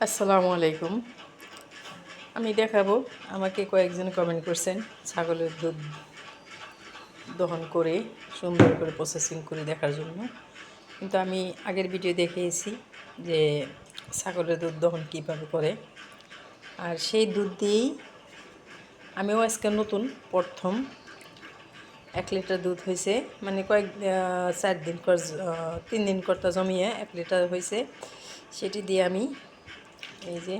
আসসালামু আলাইকুম। আমি দেখাবো, আমাকে কয়েকজন কমেন্ট করছেন ছাগলের দুধ দহন করে সুন্দর করে প্রসেসিং করে দেখার জন্য। কিন্তু আমি আগের ভিডিও দেখিয়েছি যে ছাগলের দুধ দহন কীভাবে করে, আর সেই দুধ দিয়েই আমিও আজকে নতুন প্রথম 1 লিটার দুধ হয়েছে, মানে 3 দিন কর্তা জমিয়ে 1 লিটার হয়েছে। সেটি দিয়ে আমি এই যে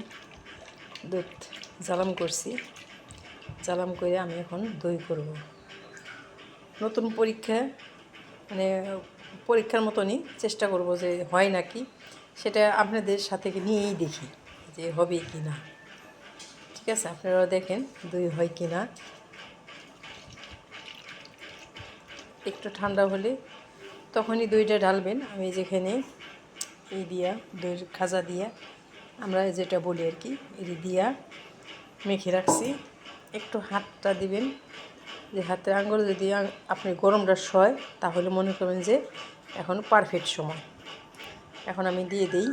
দুধ জ্বালাম করছি, জ্বালাম করে আমি এখন দই করব। নতুন পরীক্ষা, মানে পরীক্ষার মতনই চেষ্টা করব যে হয় নাকি, সেটা আপনাদের সাথে নিয়েই দেখি যে হবে কি না। ঠিক আছে, আপনারাও দেখেন দই হয় কি না। একটু ঠান্ডা হলে তখনই দইটা ঢালবেন। আমি যেখানে এই দিয়া দইয়ের খাজা দিয়া আমরা যেটা বলি আর কি, এই দিয়া মেখে রাখছি। একটু হাতটা দিবেন, যে হাতের আঙ্গুল যদি আপনি গরমটা সয় তাহলে মনে করবেন যে এখন পারফেক্ট সময়। এখন আমি দিয়ে দিই,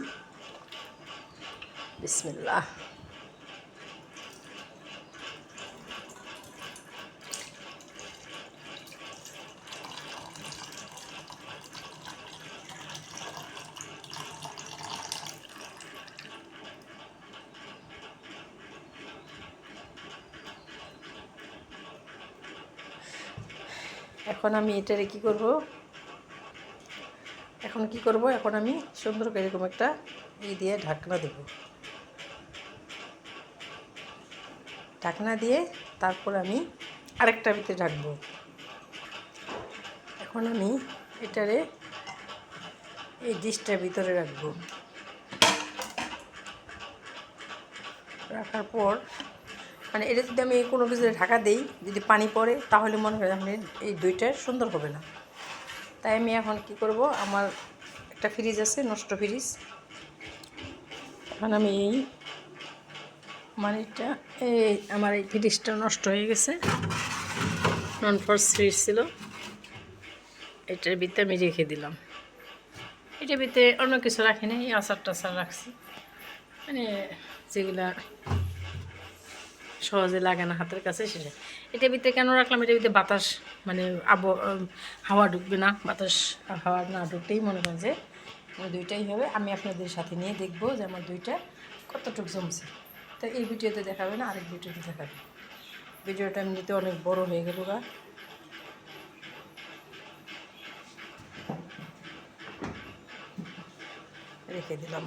বিসমিল্লাহ। এখন আমি এটারে কি করব, এখন আমি সুন্দর করে এরকম একটা দিয়ে ঢাকনা দেব। ঢাকনা দিয়ে তারপর আমি আরেকটা ভিতরে রাখবো। এখন আমি এটারে এই ডিশটার ভিতরে রাখবো। রাখার পর মানে এটা যদি আমি কোনো কিছু ঢাকা দেই, যদি পানি পড়ে তাহলে মনে হয় আপনি এই দইটা সুন্দর হবে না। তাই আমি এখন কি করব, আমার একটা ফ্রিজ আছে, নষ্ট ফ্রিজ। এখন আমি আমার এই ফ্রিজটা নষ্ট হয়ে গেছে, নন ফর ফ্রিজ ছিল। এটার ভিতরে আমি রেখে দিলাম। এটার ভিতরে অন্য কিছু রাখি না, এই আচার টাচার রাখছি, মানে যেগুলা সহজে লাগে না হাতের কাছে সেটা। এটার ভিতরে কেন রাখলাম, এটার ভিতরে বাতাস মানে হাওয়া ঢুকবে না, হাওয়া না ঢুকতেই মনে করেন যে দুইটাই হবে। আমি আপনাদের সাথে নিয়ে দেখবো যে আমার দুইটা কতটুকু জমছে। তো এই ভিডিওতে দেখাবে না, আরেক ভিডিওতে দেখাবে। ভিডিওটা এমনিতে অনেক বড় হয়ে গেল গা। রেখে দিলাম।